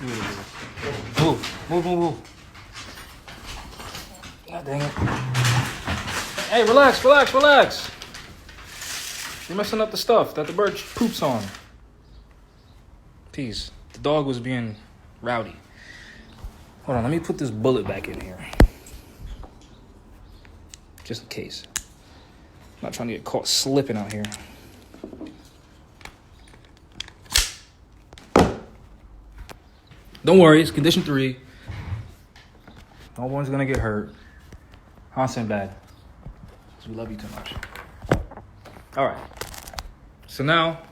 Move. God dang it. Hey, relax. You're messing up the stuff that the bird poops on. Peace. The dog was being rowdy. Hold on, let me put this bullet back in here. Just in case. I'm not trying to get caught slipping out here. Don't worry, it's condition 3. No one's gonna get hurt. Hansen bad. Because we love you too much. Alright. So now,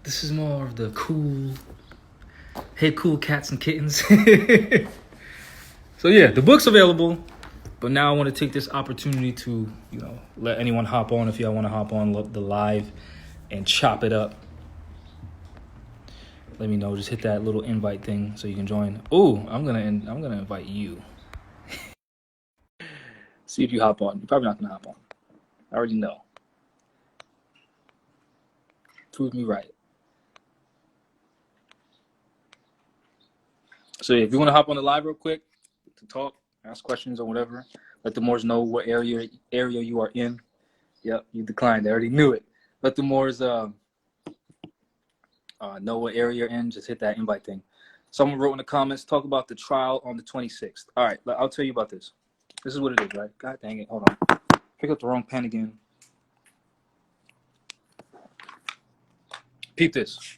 this is more of the cool, hey cool cats and kittens. So yeah, the book's available. But now I want to take this opportunity to, let anyone hop on if y'all want to hop on the live and chop it up. Let me know. Just hit that little invite thing so you can join. Oh, I'm gonna invite you. See if you hop on. You're probably not gonna hop on. I already know. Prove me right. So yeah, if you want to hop on the live real quick to talk, ask questions or whatever, let the Moors know what area you are in. Yep, you declined. I already knew it. Let the Moors know what area you're in. Just hit that invite thing. Someone wrote in the comments, talk about the trial on the 26th. All right, I'll tell you about this. This is what it is, right? God dang it. Hold on. Pick up the wrong pen again. Peep this.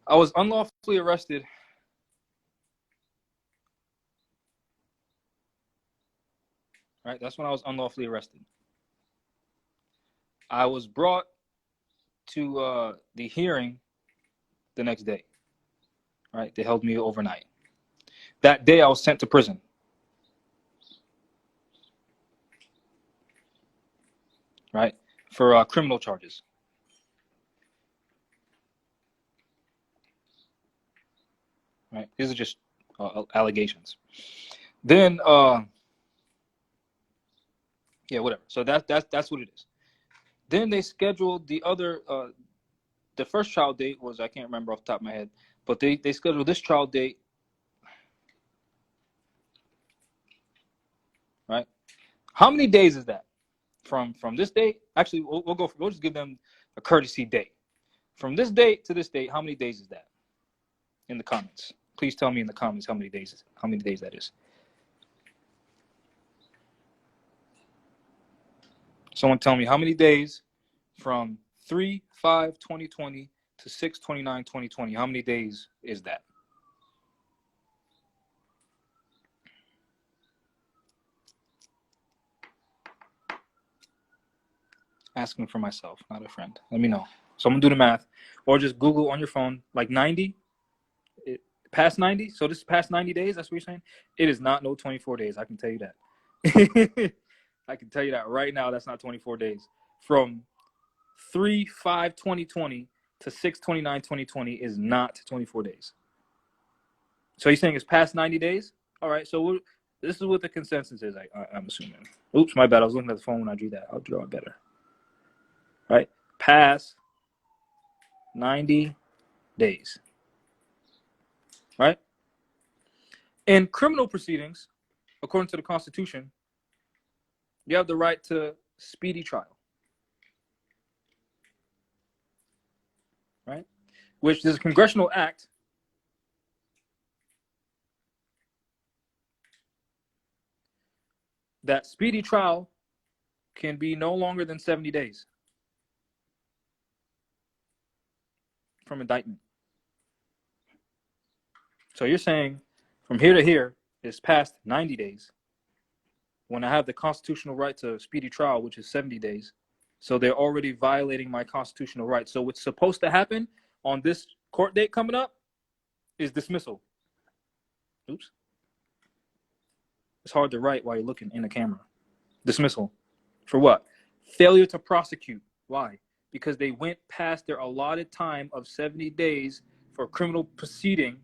I was unlawfully arrested. Right? That's when I was unlawfully arrested. I was brought to the hearing the next day. Right? They held me overnight. That day I was sent to prison. Right? For criminal charges. Right? These are just allegations. Then yeah, whatever. So that's what it is. Then they scheduled the other the first trial date was, I can't remember off the top of my head, but they scheduled this trial date. Right? How many days is that? From this date? Actually, we'll just give them a courtesy date. From this date to this date, how many days is that? In the comments. Please tell me in the comments how many days that is. Someone tell me how many days from 3/5/2020 to 6/29/2020. How many days is that? Asking for myself, not a friend. Let me know. Someone do the math, or just Google on your phone, like 90, past 90. So this is past 90 days. That's what you're saying. It is not no 24 days. I can tell you that. I can tell you that right now. That's not 24 days. From 3/5/2020 to 6/29/2020 is not 24 days. So you're saying it's past 90 days? All right. So this is what the consensus is. I'm assuming. Oops, my bad. I was looking at the phone when I drew that. I'll draw it better. Right? Past 90 days. Right? In criminal proceedings, according to the Constitution, you have the right to speedy trial. Right? Which is a congressional act that speedy trial can be no longer than 70 days from indictment. So you're saying from here to here is past 90 days when I have the constitutional right to speedy trial, which is 70 days. So they're already violating my constitutional right. So what's supposed to happen on this court date coming up is dismissal. Oops. It's hard to write while you're looking in the camera. Dismissal. For what? Failure to prosecute. Why? Because they went past their allotted time of 70 days for criminal proceeding,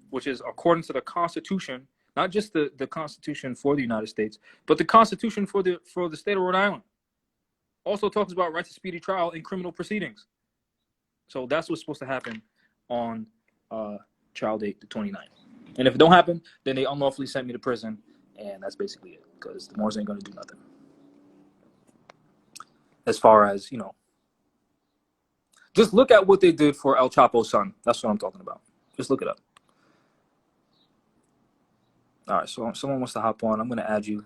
which is according to the Constitution, not just the Constitution for the United States, but the Constitution for the state of Rhode Island. Also talks about right to speedy trial in criminal proceedings. So that's what's supposed to happen on trial date the 29th. And if it don't happen, then they unlawfully sent me to prison, and that's basically it, because the Moors ain't going to do nothing. As far as, just look at what they did for El Chapo's son. That's what I'm talking about. Just look it up. All right, so someone wants to hop on. I'm going to add you.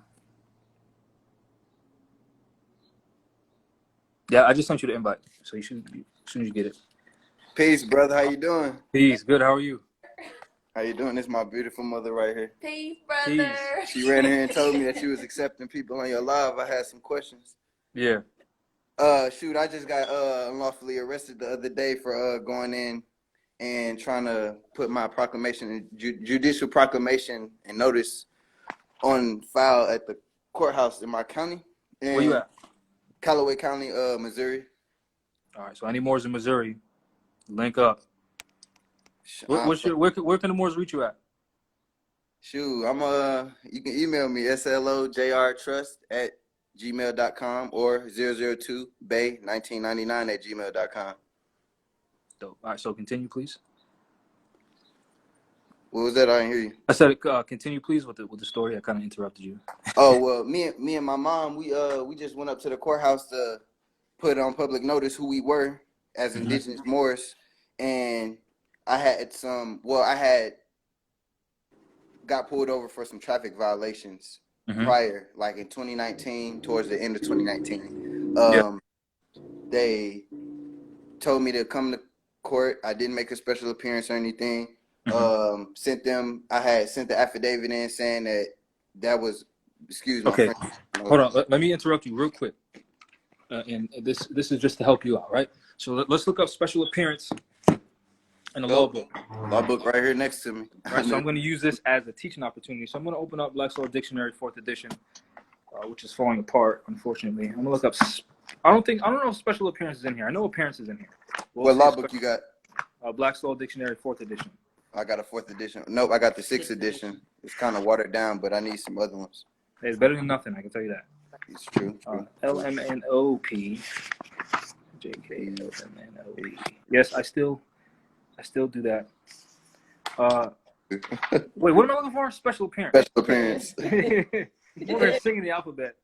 Yeah, I just sent you the invite, so you should, as soon as you get it. Peace, brother. How you doing? Peace. Good. How are you? How you doing? This is my beautiful mother right here. Peace, brother. Peace. She ran here and told me that you was accepting people on your live. I had some questions. Yeah. Shoot, I just got unlawfully arrested the other day for going in and trying to put my proclamation, judicial proclamation and notice on file at the courthouse in my county. Where you at? Callaway County, Missouri. All right, so any Moors in Missouri, link up. Where can the Moors reach you at? Shoot, you can email me slojrtrust@gmail.com or 002bay1999@gmail.com. Dope. All right, so continue, please. What was that? I didn't hear you. I said continue, please, with the story. I kind of interrupted you. Oh well, me and my mom, we just went up to the courthouse to put on public notice who we were as indigenous Moors, and I had got pulled over for some traffic violations prior, like in 2019, towards the end of 2019. They told me to come to court. I didn't make a special appearance or anything. I had sent the affidavit in saying that was, excuse me. Okay, hold on. Let me interrupt you real quick. And this is just to help you out, right? So let's look up special appearance in the law book. Law book right here next to me. Right, so I'm going to use this as a teaching opportunity. So I'm going to open up Black's Law Dictionary, 4th edition, which is falling apart, unfortunately. I'm going to look up. I don't know if special appearance is in here. I know appearance is in here. What law book you got? Black's Law Dictionary, 4th edition. I got a 4th edition. Nope, I got the 6th edition. It's kind of watered down, but I need some other ones. Hey, it's better than nothing, I can tell you that. It's true. LMNOP. JKLMNOP. Yes, I still do that. Wait, what am I looking for? Special appearance. Special appearance. We're singing the alphabet.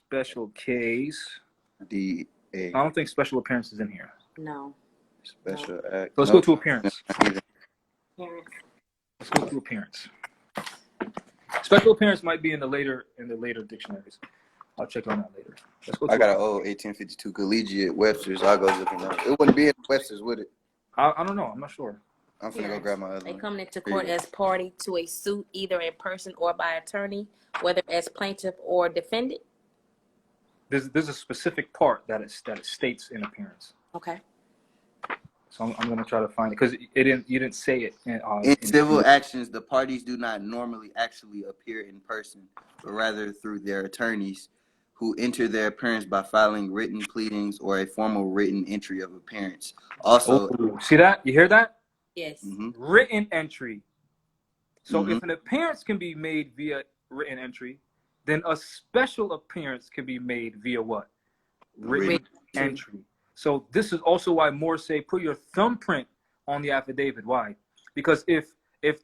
Special case. DA. I don't think special appearance is in here. No. Special act. So let's go to appearance. Parents. Let's go to appearance. Special appearance might be in the later dictionaries. I'll check on that later. Let's go. I got an old 1852 collegiate Webster's. I'll go looking at it. It wouldn't be in Webster's, would it? I don't know. I'm not sure. I'm finna go grab my other They one. come into court as party to a suit, either in person or by attorney, whether as plaintiff or defendant. There's a specific part that it states in appearance. Okay. So I'm gonna try to find it because you didn't say it. In civil actions, the parties do not normally actually appear in person, but rather through their attorneys, who enter their appearance by filing written pleadings or a formal written entry of appearance. Also, see that? You hear that? Yes. Written entry. So if an appearance can be made via written entry, then a special appearance can be made via what? Written entry. So this is also why more say put your thumbprint on the affidavit. Why? Because if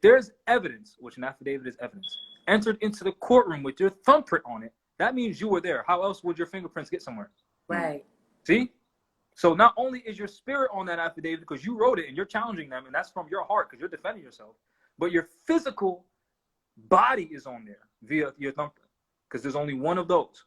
there's evidence, which an affidavit is evidence, entered into the courtroom with your thumbprint on it, that means you were there. How else would your fingerprints get somewhere? Right. See? So not only is your spirit on that affidavit because you wrote it and you're challenging them, and that's from your heart because you're defending yourself, but your physical body is on there via your thumbprint because there's only one of those.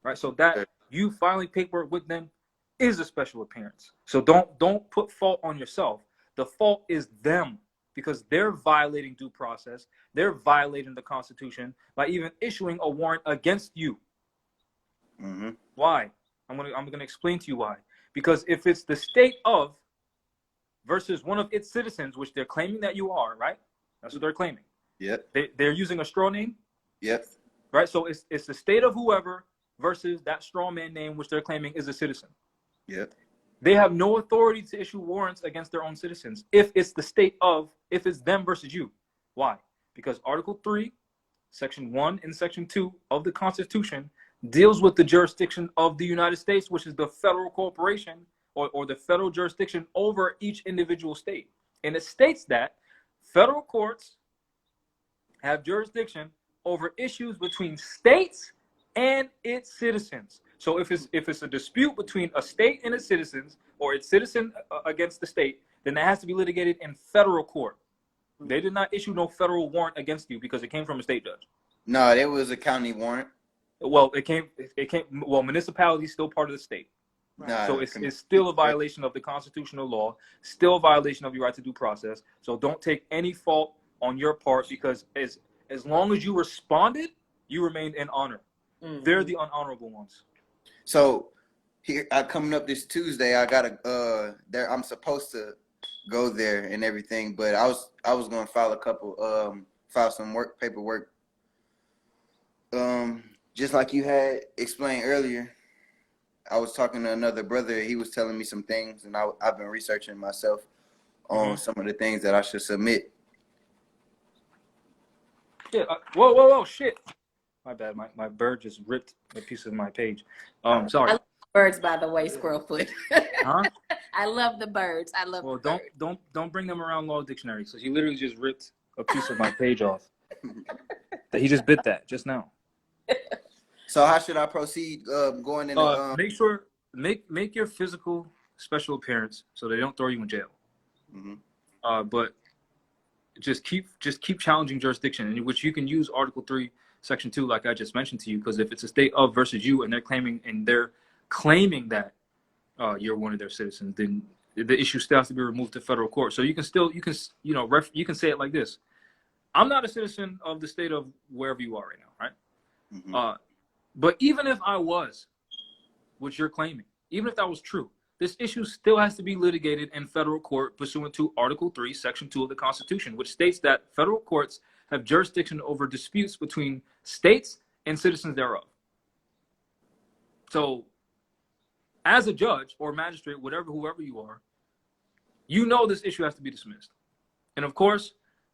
Right? So that you filing paperwork with them is a special appearance. So don't put fault on yourself. The fault is them because they're violating due process. They're violating the Constitution by even issuing a warrant against you. Why? I'm gonna explain to you why. Because if it's the state of versus one of its citizens, which they're claiming that you are, right? That's what they're claiming. Yep. They're using a straw name. Yep. Right. So it's the state of whoever versus that straw man name, which they're claiming is a citizen. Yep. They have no authority to issue warrants against their own citizens if it's the state of, if it's them versus you. Why? Because Article 3, Section 1 and Section 2 of the Constitution deals with the jurisdiction of the United States, which is the federal corporation or the federal jurisdiction over each individual state. And it states that federal courts have jurisdiction over issues between states and its citizens. So if it's a dispute between a state and its citizens, or its citizen against the state, then that has to be litigated in federal court. They did not issue no federal warrant against you because it came from a state judge. No, there was a county warrant. Well, well, municipality is still part of the state. Nah, So it's still a violation of the constitutional law, still a violation of your right to due process. So don't take any fault on your part, because as long as you responded, you remained in honor. They're the unhonorable ones. So here, coming up this Tuesday, I gotta there. I'm supposed to go there and everything, but I was gonna file some paperwork. Just like you had explained earlier, I was talking to another brother. He was telling me some things, and I've been researching myself on some of the things that I should submit. Yeah. Whoa, shit. My bad. My bird just ripped a piece of my page. Sorry. I love birds, by the way, Squirrelfoot. Huh? I love the birds. Well, don't bring them around Law Dictionary. So he literally just ripped a piece of my page off. He just bit that just now. So how should I proceed going in? Make sure make your physical special appearance so they don't throw you in jail. But just keep challenging jurisdiction, in which you can use Article 3, Section 2, like I just mentioned to you, because if it's a state of versus you, and they're claiming that you're one of their citizens, then the issue still has to be removed to federal court. So you can say it like this: I'm not a citizen of the state of wherever you are right now, right? But even if I was, which you're claiming, even if that was true, this issue still has to be litigated in federal court pursuant to Article 3, Section 2 of the Constitution, which states that federal courts have jurisdiction over disputes between states and citizens thereof. So as a judge or magistrate, whoever you are, you know this issue has to be dismissed. And of course,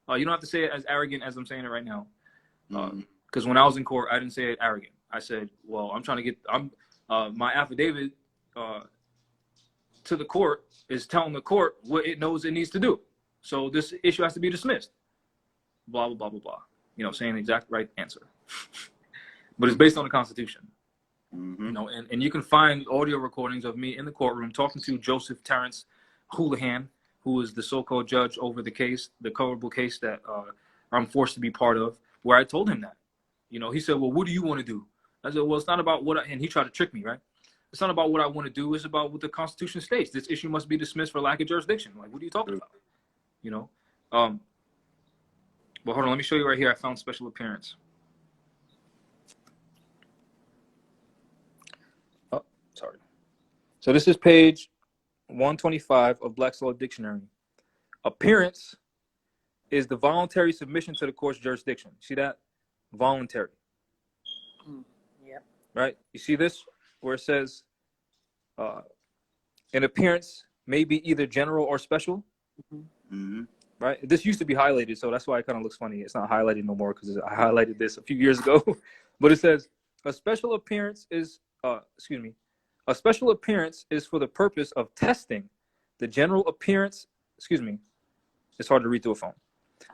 you don't have to say it as arrogant as I'm saying it right now. Because when I was in court, I didn't say it arrogant. I said, well, I'm trying to get my affidavit to the court is telling the court what it knows it needs to do. So this issue has to be dismissed. Blah, blah, blah, blah, blah. You know, saying the exact right answer. But it's based on the Constitution. You know, and you can find audio recordings of me in the courtroom talking to Joseph Terrence Houlihan, who is the so-called judge over the case, the colorable case that I'm forced to be part of, where I told him that. You know, he said, well, what do you want to do? I said, well, it's not about and he tried to trick me, right? It's not about what I want to do. It's about what the Constitution states. This issue must be dismissed for lack of jurisdiction. Like, what are you talking about? You know? But hold on, let me show you right here. I found special appearance. Oh, sorry. So this is page 125 of Black's Law Dictionary. Appearance is the voluntary submission to the court's jurisdiction. See that? Voluntary. Yep. Right? You see this? Where it says an appearance may be either general or special. Right? This used to be highlighted, so that's why it kind of looks funny. It's not highlighted no more because I highlighted this a few years ago. But it says a special appearance is a special appearance is for the purpose of testing the general appearance. It's hard to read through a phone.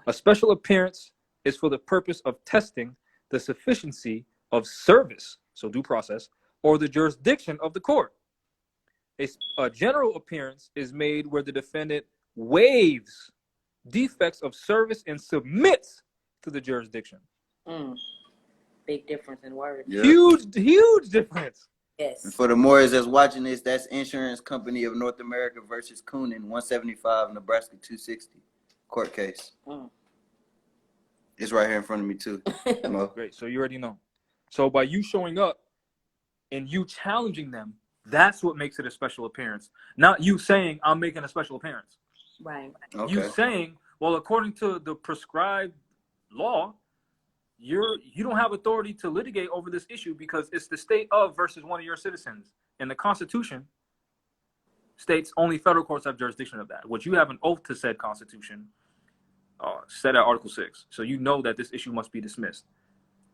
A special appearance is for the purpose of testing the sufficiency of service, so due process, or the jurisdiction of the court. A general appearance is made where the defendant waives defects of service and submits to the jurisdiction. Big difference in words. Yeah. Huge difference. Yes. And for the Moors that's watching this, that's Insurance Company of North America versus Coonan, 175, Nebraska 260, court case. It's right here in front of me too. Great. So you already know. So by you showing up and you challenging them, that's what makes it a special appearance. Not you saying, I'm making a special appearance. Right. Okay. You saying, well, according to the prescribed law, you don't have authority to litigate over this issue because it's the state of versus one of your citizens. And the Constitution states only federal courts have jurisdiction of that, which you have an oath to said Constitution, set at Article 6. So you know that this issue must be dismissed.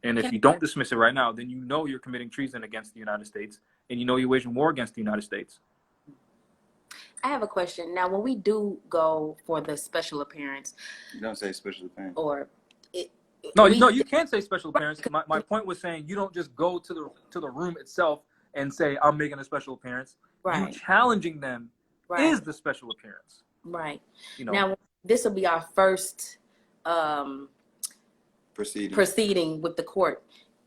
And if you don't dismiss it right now, then you know you're committing treason against the United States, and you know you're waging war against the United States. I have a question. Now, when we do go for the special appearance, You don't say special appearance. or No, you can't say special appearance. My point was saying you don't just go to the room itself and say I'm making a special appearance. right, You challenging them right, is the special appearance. right. You know. Now, this will be our first proceeding with the court.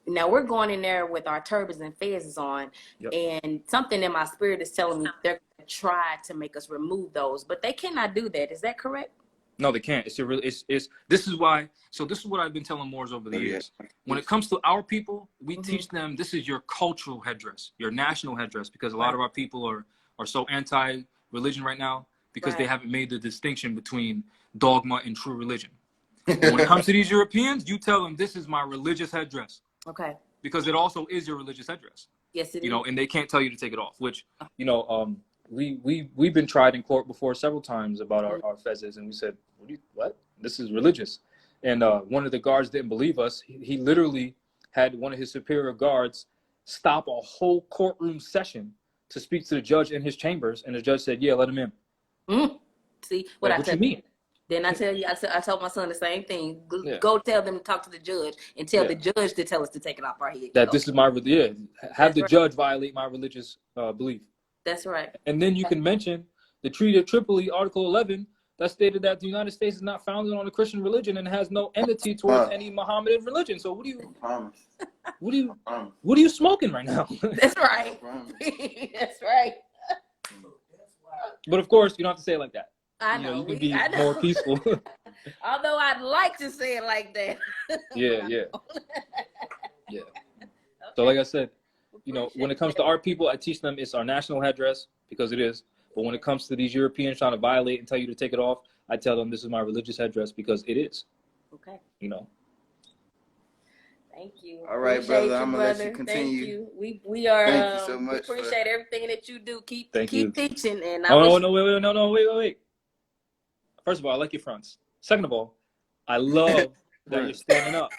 Now we're going in there with our turbans and fezzes on, Yep. and something in my spirit is telling me they're going to try to make us remove those, but they cannot do that. Is that correct? No, they can't. This is why. So this is what I've been telling Moors over the years. When it comes to our people, we teach them this is your cultural headdress, your national headdress, because a lot of our people are so anti-religion right now because they haven't made the distinction between dogma and true religion. When it comes to these Europeans, you tell them this is my religious headdress. Okay. Because it also is your religious headdress. Yes, it is. You know, and they can't tell you to take it off, which, you know, we've been tried in court before several times about our fezzes, and we said, what? This is religious. And one of the guards didn't believe us. He literally had one of his superior guards stop a whole courtroom session to speak to the judge in his chambers, and the judge said, yeah, let him in. See what I what said? You mean? Then I tell you, I told my son the same thing. Go tell them to talk to the judge and tell the judge to tell us to take it off our head. That this is my have the judge violate my religious belief. That's right. And then you can mention the Treaty of Tripoli, Article 11, that stated that the United States is not founded on a Christian religion and has no enmity towards any Mohammedan religion. So what are you smoking right now? That's right. That's right. But of course, you don't have to say it like that. I know. You can be more peaceful. Although I'd like to say it like that. Yeah. So like I said, you know, when it comes to our people, I teach them it's our national headdress because it is. But when it comes to these Europeans trying to violate and tell you to take it off, I tell them this is my religious headdress because it is. Okay. You know. Thank you. All right, brother. I'm gonna let you continue. Thank you. We are. Thank you so much. We appreciate everything that you do. Keep you. teaching. And wait. First of all, I like your fronts. Second of all, I love that you're standing up.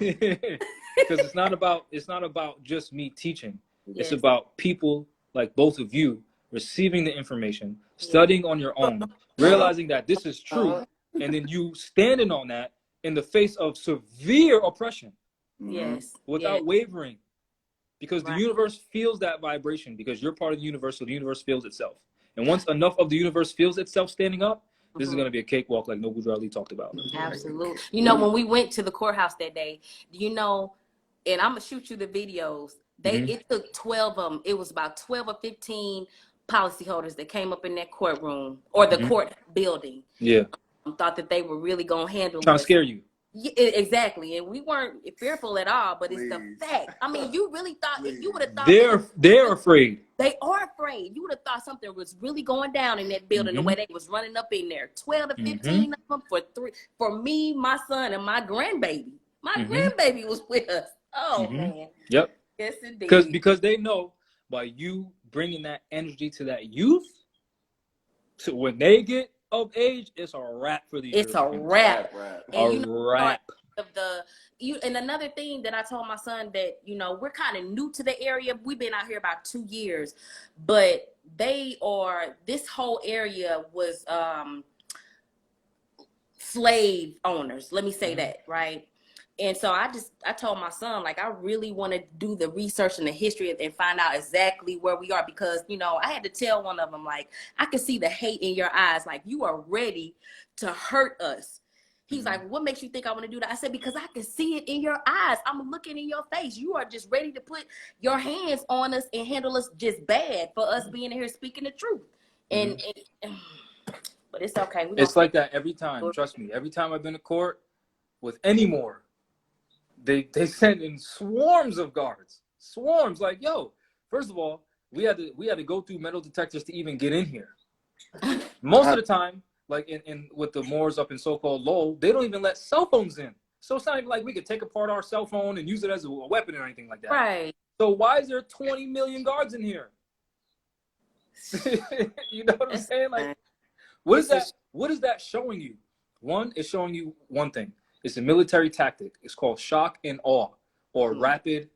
Because it's not about just me teaching. Yes. It's about people like both of you receiving the information, studying on your own, realizing that this is true, and then you standing on that in the face of severe oppression. Yes. Without wavering. Because the universe feels that vibration because you're part of the universe, so the universe feels itself. And once enough of the universe feels itself standing up, this is going to be a cakewalk like Noble Drew talked about. Absolutely. You know, when we went to the courthouse that day, you know, and I'm going to shoot you the videos. It took 12 of them. It was about 12 or 15 policyholders that came up in that courtroom or the court building. Yeah. Thought that they were really going to handle trying to scare you. Yeah, exactly. And we weren't fearful at all, but it's the fact. I mean, you really thought, if you would have thought. They're afraid. They are afraid. You would have thought something was really going down in that building the way they was running up in there. 12 to 15 of them for me, my son, and my grandbaby. My grandbaby was with us. Oh, man. Yep. Yes, indeed. Because they know by you bringing that energy to that youth, so when they get of age, it's a wrap for these. It's a wrap. And wrap. And another thing that I told my son that, you know, we're kind of new to the area. We've been out here about 2 years, but this whole area was slave owners. Let me say that, right? And so I told my son, like, I really want to do the research and the history and find out exactly where we are because, you know, I had to tell one of them, like, I could see the hate in your eyes. Like, you are ready to hurt us. He's like, what makes you think I want to do that? I said, because I can see it in your eyes. I'm looking in your face. You are just ready to put your hands on us and handle us just bad for us being here speaking the truth. And but it's okay. It's like that every time. Trust me. Every time I've been to court with any more, they send in swarms of guards. Swarms. Like, yo, first of all, we had to go through metal detectors to even get in here. Most of the time, like in with the Moors up in so-called Lowell, they don't even let cell phones in. So it's not even like we could take apart our cell phone and use it as a weapon or anything like that. Right. So why is there 20 million guards in here? You know what I'm saying? Like, what is that showing you? One, it's showing you one thing. It's a military tactic. It's called shock and awe, or rapid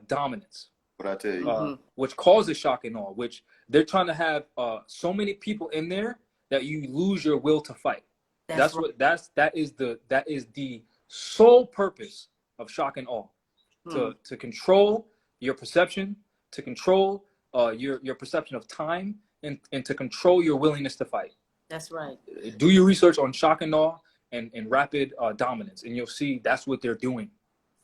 dominance. What I tell you, which causes shock and awe, which they're trying to have so many people in there that you lose your will to fight. That is the sole purpose of shock and awe, to control your perception, to control your perception of time, and to control your willingness to fight. That's right. Do your research on shock and awe and rapid dominance, and you'll see that's what they're doing.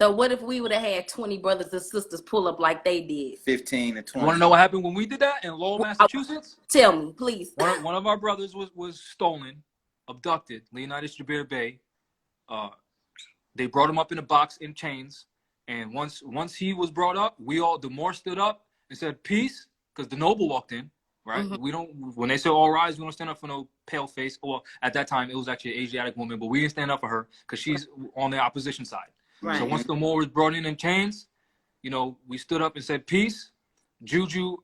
So what if we would have had 20 brothers and sisters pull up like they did? 15 to 20. You want to know what happened when we did that in Lowell, Massachusetts? Tell me, please. One of our brothers was stolen, abducted, Leonidas Jabir Bey. They brought him up in a box in chains, and once he was brought up, the Moors stood up and said peace, because the noble walked in. Right? We don't. When they say all rise, we don't stand up for no pale face. Well, at that time, it was actually an Asiatic woman, but we didn't stand up for her because she's on the opposition side. Right. So once the Moor was brought in chains, we stood up and said peace. Juju,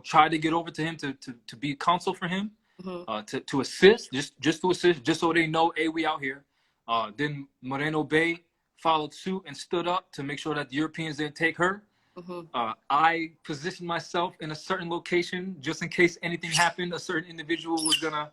tried to get over to him to be counsel for him, to assist, just to assist, just so they know, hey, we out here. Then Moreno Bay followed suit and stood up to make sure that the Europeans didn't take her. I positioned myself in a certain location just in case anything happened. A certain individual was gonna,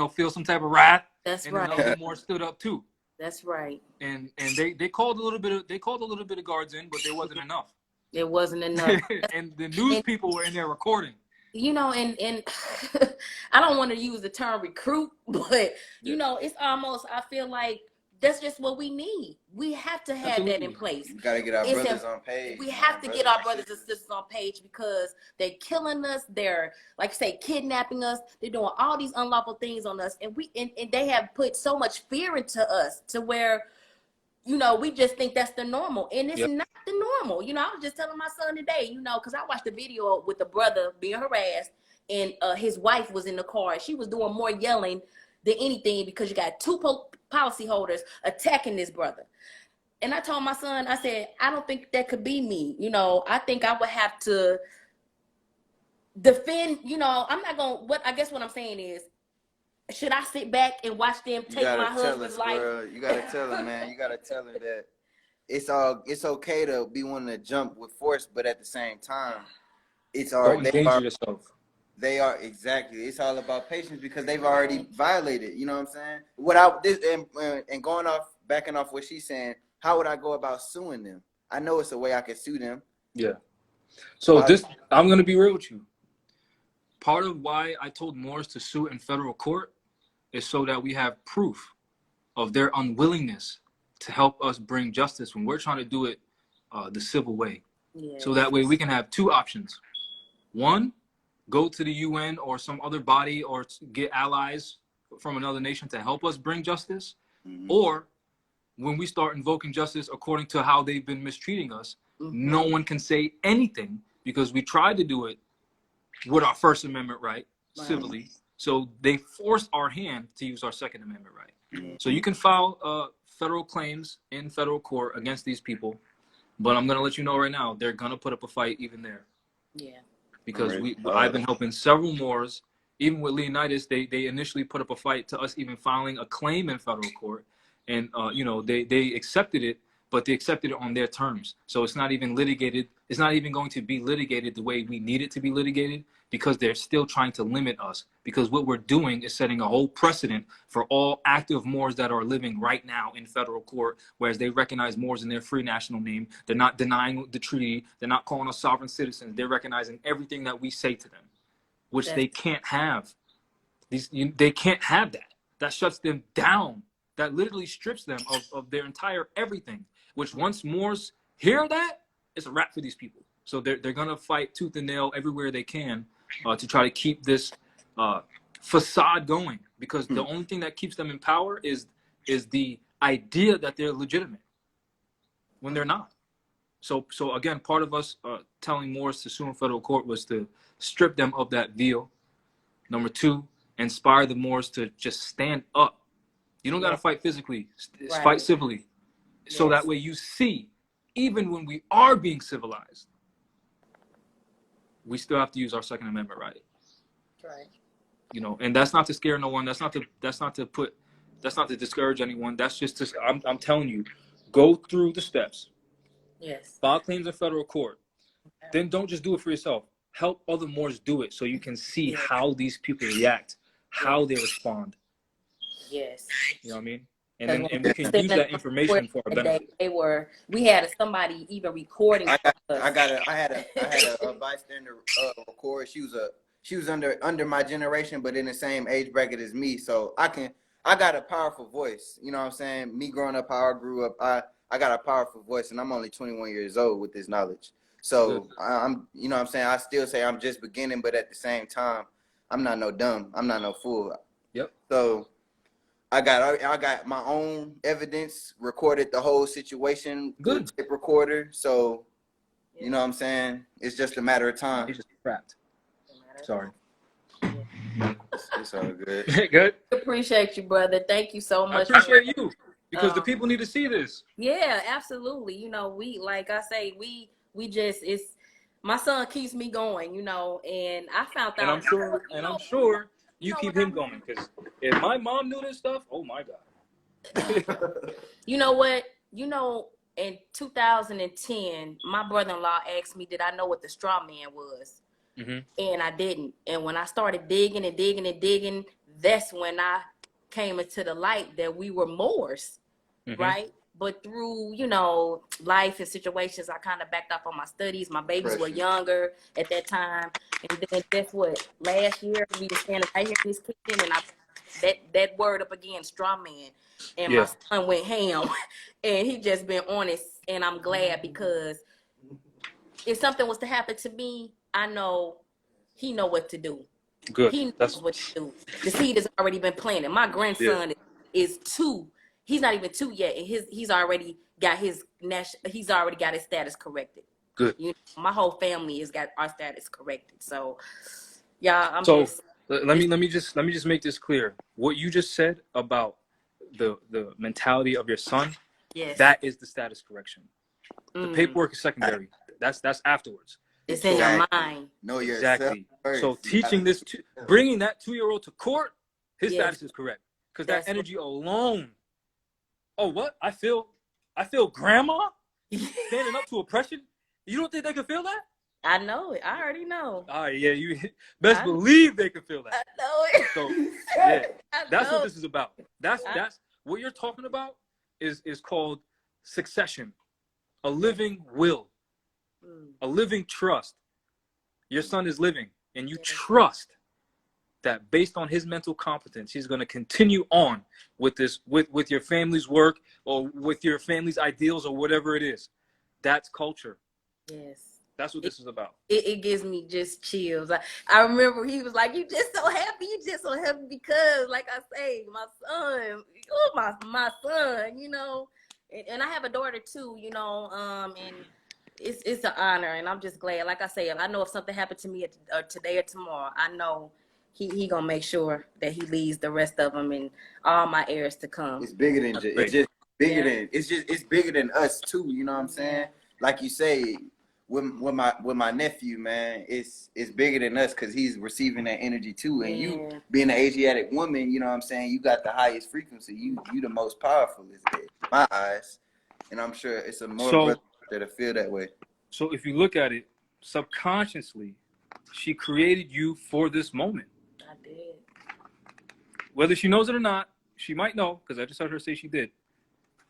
feel some type of wrath. That's and right. And another more stood up too. That's right. And they called a little bit of guards in, but there wasn't enough. It wasn't enough. And the news people were in there recording. And I don't want to use the term recruit, but it's almost, I feel like that's just what we need. We have to have that in place. We gotta get our brothers on page. We have to get our brothers and sisters on page, because they're killing us. They're, like I say, kidnapping us. They're doing all these unlawful things on us, and they have put so much fear into us to where, we just think that's the normal, and it's not the normal. I was just telling my son today, because I watched the video with the brother being harassed, and his wife was in the car. She was doing more yelling than anything, because you got two policyholders attacking this brother. And I told my son, I said, I don't think that could be me. I think I would have to defend, I'm not going to, I guess what I'm saying is, should I sit back and watch them take my husband's life? You got to tell her, man. You got to tell her that it's okay to be wanting to jump with force, but at the same time, don't endanger yourself. They are, exactly. It's all about patience, because they've already violated. You know what I'm saying? Without this, and backing off what she's saying, how would I go about suing them? I know it's a way I could sue them. Yeah. So I'm gonna be real with you. Part of why I told Moors to sue in federal court is so that we have proof of their unwillingness to help us bring justice when we're trying to do it the civil way. Yeah. So that way we can have two options. One, go to the UN or some other body, or get allies from another nation to help us bring justice. Or when we start invoking justice according to how they've been mistreating us, no one can say anything, because we tried to do it with our First Amendment right, civilly. So they forced our hand to use our Second Amendment right. So you can file federal claims in federal court against these people, but I'm going to let you know right now, they're going to put up a fight even there. Yeah. Because I've been helping several Moors, even with Leonidas. They initially put up a fight to us even filing a claim in federal court, and they accepted it, but they accepted it on their terms. So it's not even litigated. It's not even going to be litigated the way we need it to be litigated, because they're still trying to limit us. Because what we're doing is setting a whole precedent for all active Moors that are living right now in federal court, whereas they recognize Moors in their free national name. They're not denying the treaty. They're not calling us sovereign citizens. They're recognizing everything that we say to them, which they can't have. They can't have that. That shuts them down. That literally strips them of their entire everything, which once Moors hear that, it's a wrap for these people. So they're going to fight tooth and nail everywhere they can to try to keep this facade going, because the only thing that keeps them in power is the idea that they're legitimate when they're not. So again, part of us telling Moors to sue in federal court was to strip them of that veil. Number two, inspire the Moors to just stand up. You don't got to fight physically, fight civilly. So that way you see, even when we are being civilized, we still have to use our Second Amendment right. Right. And that's not to scare no one. That's not to put That's not to discourage anyone. That's just to, I'm telling you, go through the steps. Yes. File claims in federal court. Okay. Then don't just do it for yourself. Help other Moors do it so you can see how these people react, how they respond. Yes. You know what I mean? And we can use that information for our benefit. We had somebody even recording. I had a bystander record. She was under my generation, but in the same age bracket as me. So I got a powerful voice. You know what I'm saying? Me growing up how I grew up, I got a powerful voice, and I'm only 21 years old with this knowledge. So I'm, you know what I'm saying? I still say I'm just beginning, but at the same time, I'm not no dumb. I'm not no fool. Yep. So I got my own evidence, recorded the whole situation. Good. Tape recorder. So, you know what I'm saying? It's just a matter of time. He's just trapped. Sorry. It's all good. Good. Appreciate you, brother. Thank you so much. I appreciate you because the people need to see this. Yeah, absolutely. You know, we, like I say, we just, my son keeps me going, you know, and I found out. And I'm sure you keep him going, because if my mom knew this stuff, oh my God. You know what? You know, in 2010, my brother-in-law asked me, did I know what the straw man was? Mm-hmm. And I didn't. And when I started digging and digging and digging, that's when I came into the light that we were Moors, right? But through, you know, life and situations, I kind of backed up on my studies. My babies were younger at that time. And then guess what? Last year, we were standing right here in this kitchen, and I that word up again, straw man. And my son went ham. And he just been honest. And I'm glad, because if something was to happen to me, I know he know what to do. Good. He knows what to do. The seed has already been planted. My grandson is 2. He's not even 2 yet, and he's already got his status corrected. Good. You know, my whole family has got our status corrected. So, yeah, let me just make this clear. What you just said about the mentality of your son, that is the status correction. The paperwork is secondary. That's afterwards. It's in your mind. Know yourself. Exactly. So teaching this, bringing that 2-year-old to court, his status is correct, because that energy alone. Oh, what? I feel grandma standing up to oppression. You don't think they can feel that? I know it. I already know. All right, yeah, you best believe they can feel that. I know it. So yeah, that's what this is about. That's what you're talking about is called succession, a living will, a living trust. Your son is living, and you trust that based on his mental competence, he's going to continue on with this, with your family's work or with your family's ideals or whatever it is. That's culture. Yes. That's what this is about. It gives me just chills. I remember he was like, you just so happy because, like I say, my son, my son, you know, and I have a daughter too, you know, and it's an honor, and I'm just glad. Like I say, I know if something happened to me today or tomorrow, I know he gonna make sure that he leaves the rest of them and all my heirs to come. It's bigger than it's bigger than us too. You know what I'm saying? Like you say, with my nephew, man, it's bigger than us, because he's receiving that energy too. And you being an Asiatic woman, you know what I'm saying? You got the highest frequency. You the most powerful, in my eyes, and I'm sure it's a more brother that'll feel that way. So if you look at it subconsciously, she created you for this moment. I did. Whether she knows it or not, she might know, because I just heard her say she did.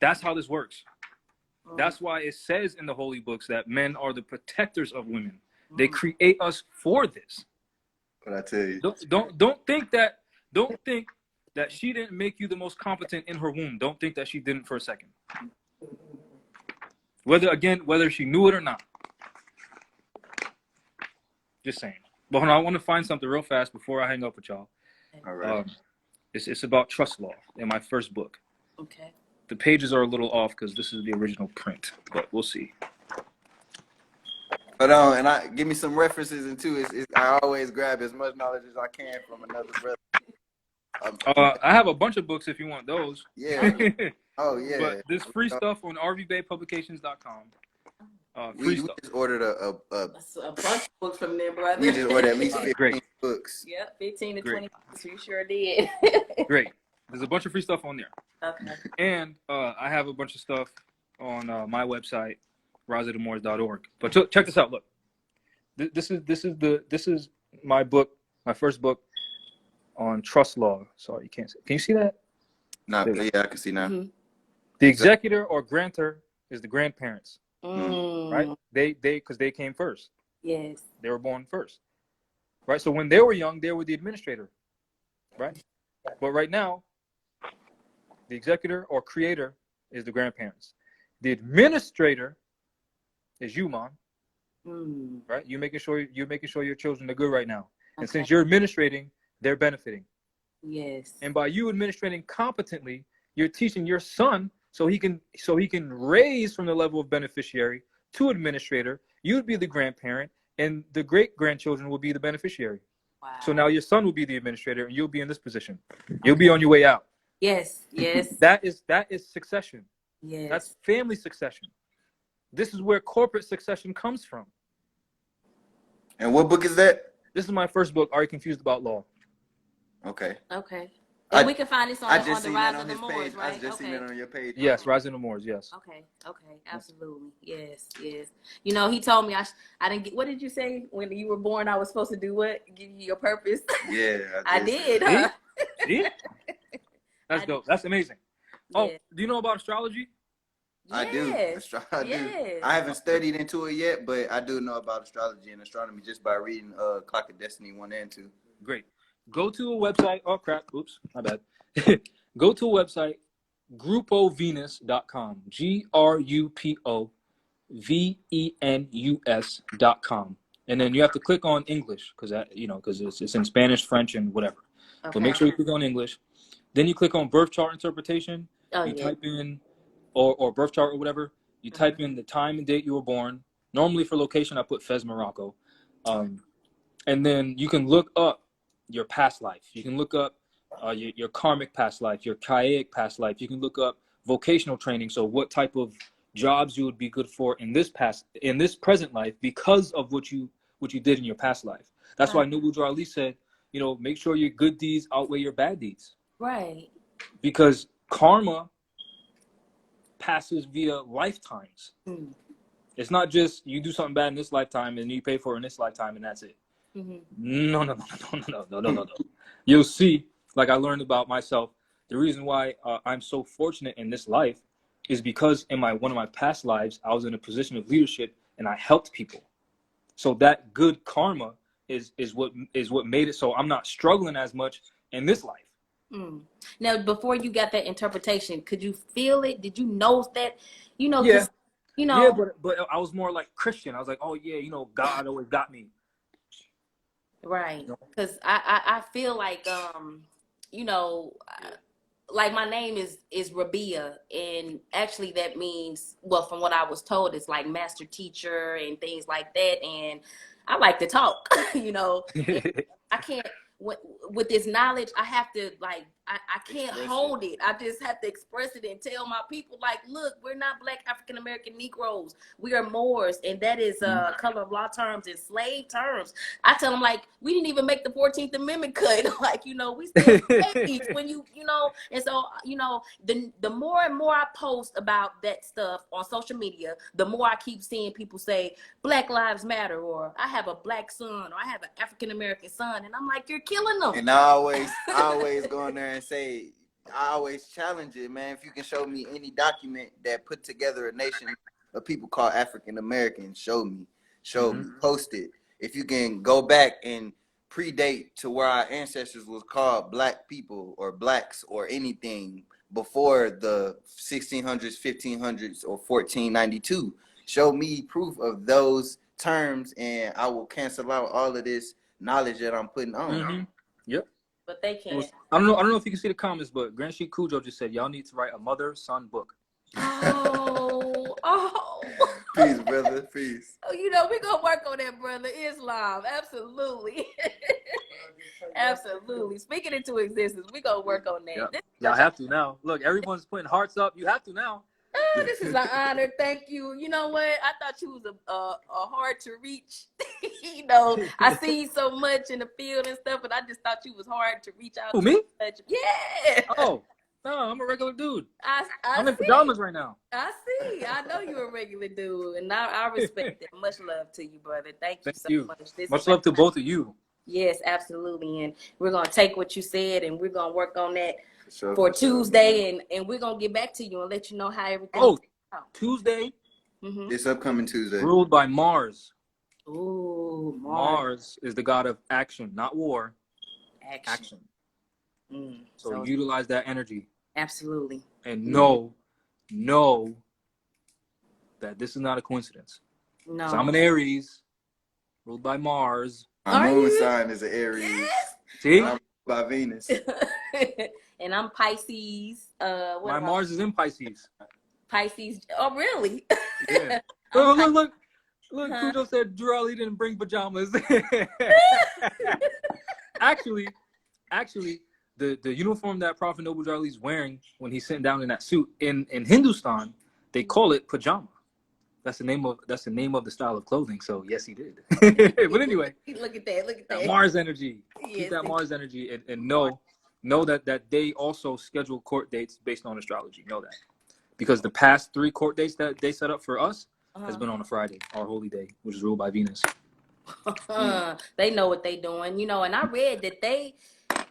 That's how this works. That's why it says in the holy books that men are the protectors of women. They create us for this. But I tell you, don't think that she didn't make you the most competent in her womb. Don't think that she didn't for a second. Whether she knew it or not. Just saying. But hold on, I want to find something real fast before I hang up with y'all. All right. It's about trust law in my first book. Okay. The pages are a little off because this is the original print, but we'll see. But and give me some references into it. I always grab as much knowledge as I can from another brother. I have a bunch of books if you want those. Yeah. Oh yeah. But there's free stuff on rvbaypublications.com. We just ordered a bunch of books from there, brother. We just ordered at least 15 books. Yep, 15 to 20 books. We sure did. Great. There's a bunch of free stuff on there. Okay. And I have a bunch of stuff on my website, rosadamores.org. But check this out. Look, this is my book, my first book on trust law. Sorry, you can't see. Can you see that? No, yeah, I can see now. Mm-hmm. The executor or grantor is the grandparents, Mm. right? Because they came first. Yes. They were born first, right? So when they were young, they were the administrator, right? But right now, the executor or creator is the grandparents. The administrator is you, mom, right? You're making sure your children are good right now. And Okay. since you're administrating, they're benefiting. Yes. And by you administrating competently, you're teaching your son so he can raise from the level of beneficiary to administrator. You would be the grandparent, and the great grandchildren will be the beneficiary. Wow. So now your son will be the administrator, and you'll be in this position. You'll be on your way out. Yes. Yes. That is succession. Yes. That's family succession. This is where corporate succession comes from. And what book is that? This is my first book. Are You Confused About Law? Okay. Okay. And we can find this on I the just seen Rise that of on the his Moors, page. right? I just seen that on your page. Yes, Rising the Moors. Yes. Okay. Okay. Absolutely. Yes. Yes. You know, he told me I didn't get. What did you say when you were born? I was supposed to do what? Give you your purpose. Yeah, I did. Huh? See? That's dope. That's amazing. Oh, Yeah. do you know about astrology? I do. Yes. I do. Yes. I haven't studied into it yet, but I do know about astrology and astronomy just by reading Clock of Destiny 1 and 2. Great. Go to a website. Oh, crap. Oops. My bad. Go to a website, grupovenus.com. GRUPOVENUS.com. And then you have to click on English because it's in Spanish, French, and whatever. Okay. So make sure you click on English. Then you click on birth chart interpretation. Oh, you yeah. type in or birth chart or whatever. You type in the time and date you were born. Normally for location, I put Fez, Morocco. And then you can look up your past life. You can look up your karmic past life, your kaic past life. You can look up vocational training. So what type of jobs you would be good for in this present life because of what you did in your past life. That's why Nubu Ali said, make sure your good deeds outweigh your bad deeds. Right. Because karma passes via lifetimes. Mm. It's not just you do something bad in this lifetime and you pay for it in this lifetime and that's it. Mm-hmm. No. You'll see, like I learned about myself, the reason why I'm so fortunate in this life is because in one of my past lives, I was in a position of leadership and I helped people. So that good karma is what made it so I'm not struggling as much in this life. Mm. Now, before you got that interpretation, could you feel it? Did you know that? Yeah. Yeah, but I was more like Christian. I was like, oh yeah, God always got me. Right. Because I feel like like my name is Rabia, and actually that means, well, from what I was told, it's like master teacher and things like that. And I like to talk, I can't with this knowledge. I have to I can't hold it. I just have to express it and tell my people, like, look, we're not Black African American Negroes. We are Moors, and that is color of law terms and slave terms. I tell them, like, we didn't even make the 14th Amendment cut. Like, we still slaves when and so, the more and more I post about that stuff on social media, the more I keep seeing people say Black Lives Matter, or I have a Black son, or I have an African American son, and I'm like, you're killing them. And I always go in there and say, I always challenge it, man. If you can show me any document that put together a nation of people called African Americans, show me, post it. If you can go back and predate to where our ancestors was called Black people or Blacks or anything before the 1600s, 1500s, or 1492, show me proof of those terms, and I will cancel out all of this knowledge that I'm putting on. Mm-hmm. Yep. But they can't. I don't know if you can see the comments, but Grand Sheik Cujo just said y'all need to write a mother-son book. Oh. Peace, brother. Peace. We're gonna work on that, brother. Islam, absolutely. Absolutely. Speaking into existence, we're gonna work on that. Yep. Y'all have to now. Look, everyone's putting hearts up. You have to now. This is an honor. Thank you. You know what? I thought you was a hard to reach. You know, I see you so much in the field and stuff, but I just thought you was hard to reach out Who, to. me? Yeah. Oh, no, I'm a regular dude. I'm in see. pajamas right now. I see. I know you're a regular dude, and I respect it. Much love to you, brother. Thank you so much. Much love to both of you. Yes, absolutely. And we're going to take what you said, and we're going to work on that for Tuesday, and we're going to get back to you and let you know how everything Oh, Tuesday? Mm-hmm. This upcoming Tuesday. Ruled by Mars. Ooh, Mars is the god of action, not war. Action. So utilize that energy. Absolutely. And know that this is not a coincidence. No. So I'm an Aries, ruled by Mars. My moon sign is an Aries. Yes. See? I'm by Venus. And I'm Pisces. My Mars is in Pisces. Pisces. Oh, really? Yeah. Look. Cujo said Drew Ali didn't bring pajamas. Actually, the uniform that Prophet Noble Drew Ali is wearing when he's sitting down in that suit in Hindustan, they call it pajama. That's the name of the style of clothing. So yes, he did. But anyway, look at that. Mars energy. Yes, keep that Mars energy, and know that they also schedule court dates based on astrology. Know that, because the past 3 court dates that they set up for us has been on a Friday, our holy day, which is ruled by Venus. They know what they doing, you know. And I read that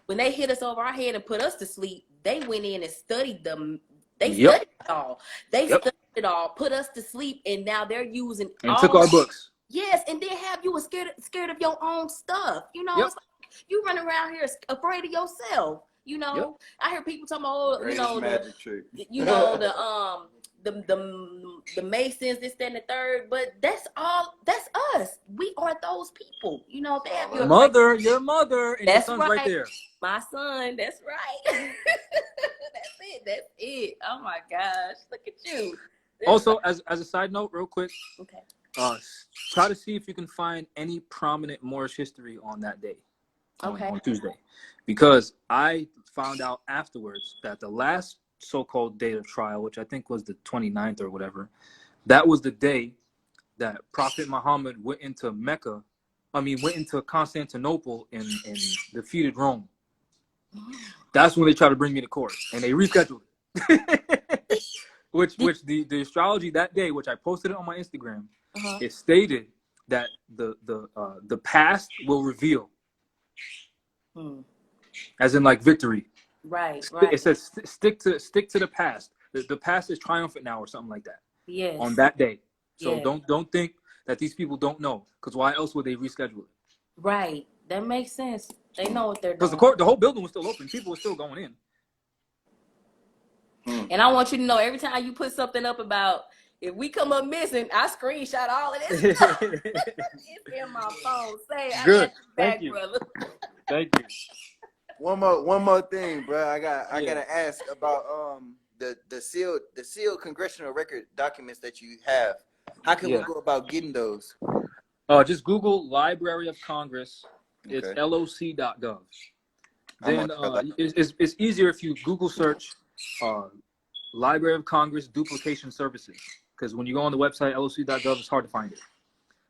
when they hit us over our head and put us to sleep, they went in and studied them. They studied it all. Studied it all, put us to sleep, and now they're using and took our books. Yes, and then have you scared of your own stuff. You know, it's like you run around here afraid of yourself. You know, I hear people talking about, magic trick. The Masons, this, that, and the third, but that's us. We are those people. You know, they have your mother, and your son's right there. My son, that's right. That's it. Oh my gosh, look at you. Also, as a side note, real quick, okay. Try to see if you can find any prominent Moorish history on that day, on Tuesday, because I found out afterwards that the last so-called day of trial, which I think was the 29th or whatever, that was the day that Prophet Muhammad went into Constantinople and defeated Rome. That's when they tried to bring me to court, and they rescheduled it. which the astrology that day, which I posted it on my Instagram, it stated that the past will reveal, as in like victory. Right. It says stick to the past. The past is triumphant now, or something like that. Yes. On that day. So don't think that these people don't know, because why else would they reschedule it? Right. That makes sense. They know what they're doing. Because the whole building was still open. People were still going in. And I want you to know, every time you put something up about if we come up missing, I screenshot all of this stuff. It's in my phone. Say, good. Thank you. Brother. Thank you. One more thing, bro. I gotta ask about the sealed congressional record documents that you have. How can we go about getting those? Just Google Library of Congress. It's loc.gov. Then it's easier if you Google search Library of Congress duplication services, because when you go on the website loc.gov, it's hard to find it.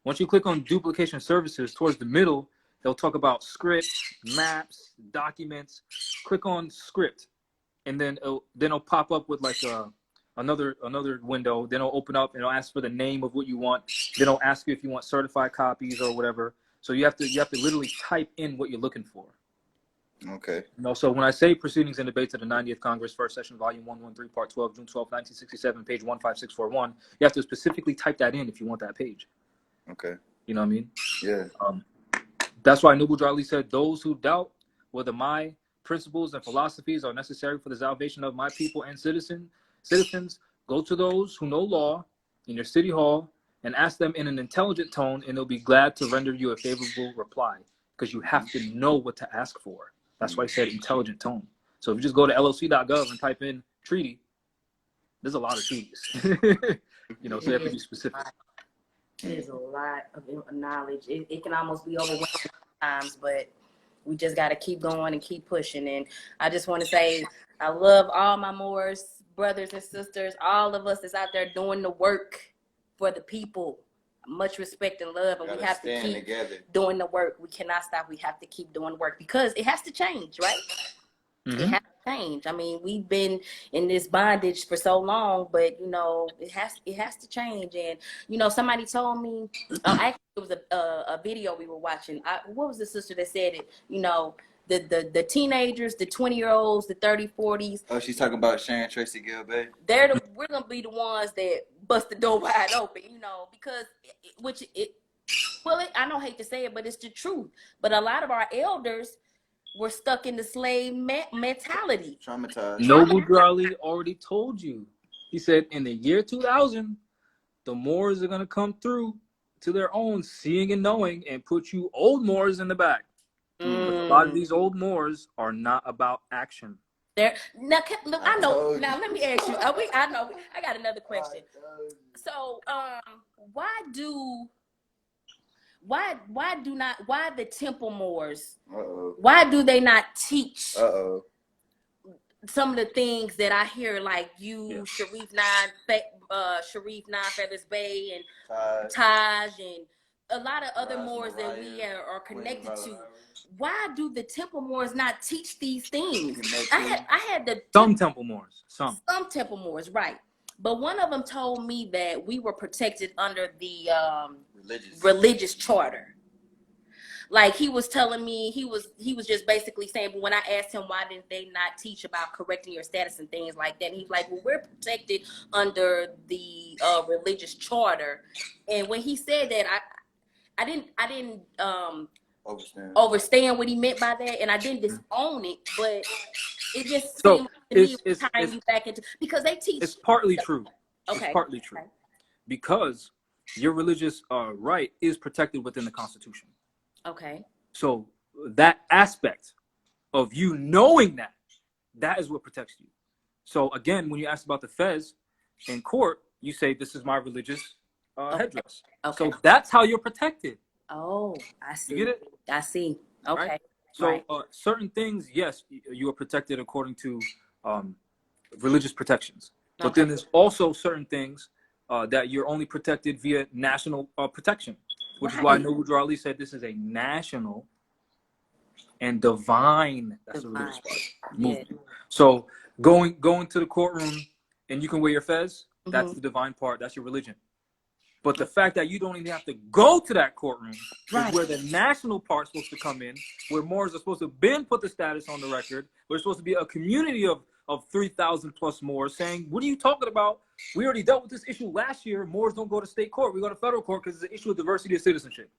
Once you click on duplication services, towards the middle, they'll talk about scripts, maps, documents. Click on script, and then it'll pop up with like another window. Then it'll open up and it'll ask for the name of what you want. Then it'll ask you if you want certified copies or whatever. So you have to literally type in what you're looking for. Okay. So when I say Proceedings and Debates of the 90th Congress, First Session, Volume 113, Part 12, June 12, 1967, page 15641, you have to specifically type that in if you want that page. Okay. You know what I mean? Yeah. That's why Noble Drew Ali said, those who doubt whether my principles and philosophies are necessary for the salvation of my people and citizens, go to those who know law in your city hall and ask them in an intelligent tone, and they'll be glad to render you a favorable reply, because you have to know what to ask for. That's why I said intelligent tone. So if you just go to loc.gov and type in treaty, there's a lot of treaties. So you have to be specific. There's a lot of knowledge. It can almost be overwhelming sometimes, but we just got to keep going and keep pushing. And I just want to say I love all my Moors brothers and sisters, all of us that's out there doing the work for the people. Much respect and love, and we have to keep together doing the work. We cannot stop. We have to keep doing work because it has to change, right? Mm-hmm. It has to change. I mean, we've been in this bondage for so long, but you know, it has to change. And you know, somebody told me, actually, it was a video we were watching. What was the sister that said it? You know, the teenagers, the 20-year-olds, the 30, 40s. Oh, she's talking about Sharon Tracy Gilbert. We're gonna be the ones that bust the door wide open, you know, because I don't hate to say it, but it's the truth. But a lot of our elders were stuck in the slave mentality. Traumatized. Noble Drawley already told you. He said in the year 2000, the Moors are gonna come through to their own, seeing and knowing, and put you old Moors in the back. But a lot of these old Moors are not about action. Look, I know. Now let me ask you. I know. I got another question. So, why the Temple Moors? Why do they not teach? Some of the things that I hear, like you, Sharif Nine Feathers Bay, and Taj, and a lot of other Moors that we are connected to. Why do the Temple Moors not teach these things? I had some Temple Moors, some Temple Moors, right? But one of them told me that we were protected under the religious charter. Like he was telling me, he was just basically saying, but when I asked him why didn't they not teach about correcting your status and things like that, and he's like, well, we're protected under the religious charter. And when he said that, I didn't overstand what he meant by that, and I didn't disown it, but it just seemed to me it was tying you back into, because they teach. It's partly true. Okay. It's partly true. Okay. Because your religious right is protected within the Constitution. Okay. So that aspect of you knowing that is what protects you. So again, when you ask about the fez in court, you say, this is my religious headdress. Okay. So that's how you're protected. Oh, I see. You get it? I see. Okay. Right? So certain things, yes, you are protected according to religious protections. But then there's also certain things that you're only protected via national protection, which is why Noble Drawley said this is a national and divine, that's the religious part, movement. Yeah. So going to the courtroom and you can wear your fez, that's the divine part, that's your religion. But the fact that you don't even have to go to that courtroom is where the national part's supposed to come in, where Moors are supposed to put the status on the record. We're supposed to be a community of 3,000 plus Moors saying, what are you talking about? We already dealt with this issue last year. Moors don't go to state court. We go to federal court because it's an issue of diversity of citizenship.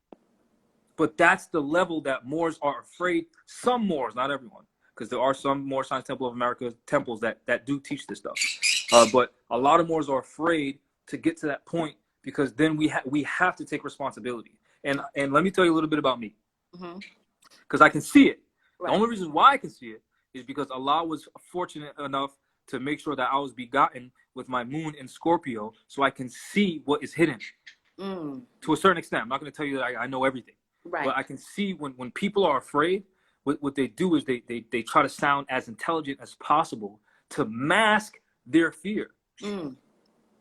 But that's the level that Moors are afraid. Some Moors, not everyone, because there are some Moor Science Temple of America temples that do teach this stuff. But a lot of Moors are afraid to get to that point, because then we have to take responsibility. And let me tell you a little bit about me, because I can see it. Right. The only reason why I can see it is because Allah was fortunate enough to make sure that I was begotten with my moon in Scorpio, so I can see what is hidden to a certain extent. I'm not going to tell you that I know everything, but I can see when people are afraid, what they do is they try to sound as intelligent as possible to mask their fear.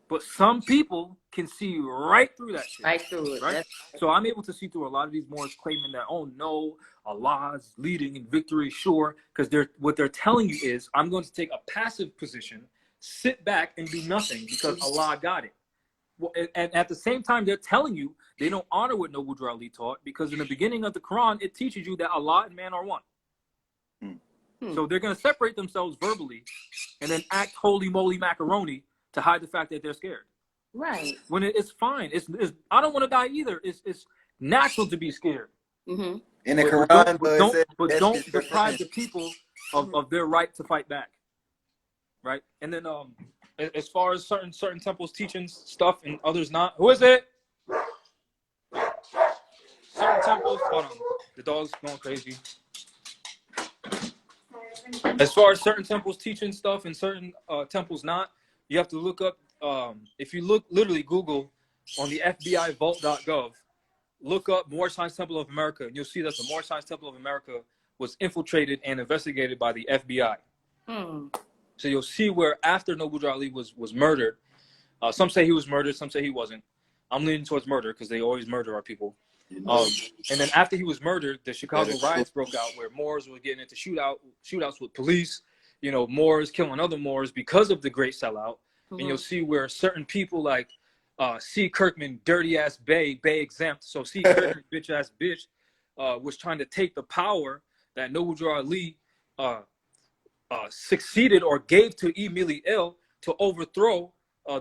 But some people can see right through that shit. Right through it. Right? So I'm able to see through a lot of these Moors claiming that, oh no, Allah's leading and victory is sure, because what they're telling you is, I'm going to take a passive position, sit back and do nothing because Allah got it. Well, and at the same time, they're telling you they don't honor what Noble Drawley taught, because in the beginning of the Quran, it teaches you that Allah and man are one. So they're going to separate themselves verbally and then act holy moly macaroni to hide the fact that they're scared. Right. When it's fine. It's I don't want to die either. It's natural to be scared. In the Quran, but don't deprive the people of their right to fight back. Right? And then as far as certain temples teaching stuff and others not. Who is it? Certain temples, hold on. The dog's going crazy. As far as certain temples teaching stuff and certain temples not, you have to look up, if you literally Google on the FBI vault.gov, look up Moor Science Temple of America, and you'll see that the Moor Science Temple of America was infiltrated and investigated by the FBI. So you'll see where after Noble Drew Ali was murdered, some say he was murdered, some say he wasn't. I'm leaning towards murder because they always murder our people. And then after he was murdered, the Chicago riots broke out where Moors were getting into shootouts with police. You know, Moors killing other Moors because of the Great Sellout. And you'll see where certain people like C. Kirkman, dirty ass Bay exempt. So C. Kirkman, bitch ass bitch, was trying to take the power that Noble Drew Ali succeeded or gave to E. Millie El to overthrow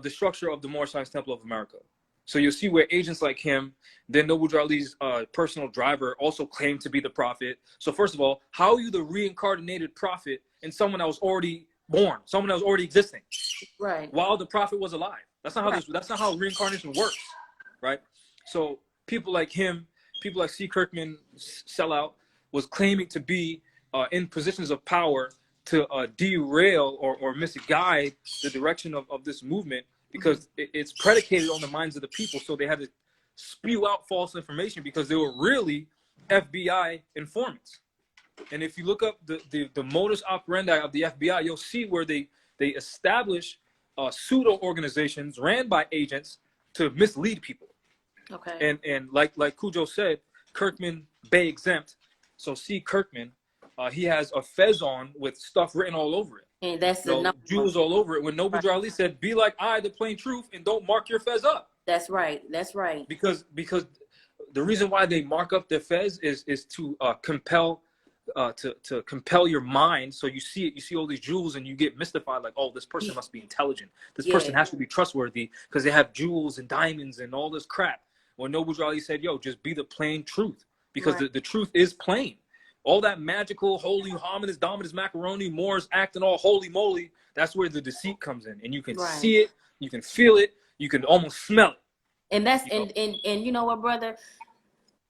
the structure of the Moorish Science Temple of America. So you'll see where agents like him, then Noble Drew Ali's personal driver, also claimed to be the prophet. So first of all, how are you the reincarnated prophet in someone that was already born, someone that was already existing, right? While the prophet was alive. That's not how that's not how reincarnation works, right? So people like him, people like C. Kirkman, Sellout, was claiming to be in positions of power to derail or misguide the direction of this movement, because it's predicated on the minds of the people. So they had to spew out false information because they were really FBI informants. And if you look up the modus operandi of the FBI, you'll see where they establish pseudo organizations ran by agents to mislead people. Okay. And like Cujo said, Kirkman Bay exempt. So C. Kirkman, he has a fez on with stuff written all over it. And that's the jewels all over it. When Noble Drew Ali said, "Be like I, the plain truth, and don't mark your fez up." That's right. That's right. Because the reason why they mark up their fez is to compel to compel your mind. So you see it, you see all these jewels, and you get mystified, like, oh, this person must be intelligent. This person has to be trustworthy because they have jewels and diamonds and all this crap. When Noble Drew Ali said, "Yo, just be the plain truth," because the truth is plain. All that magical, holy, hominous, dominus, macaroni, Moors acting all holy moly, that's where the deceit comes in. And you can see it, you can feel it, you can almost smell it. And that's, and you know what, brother?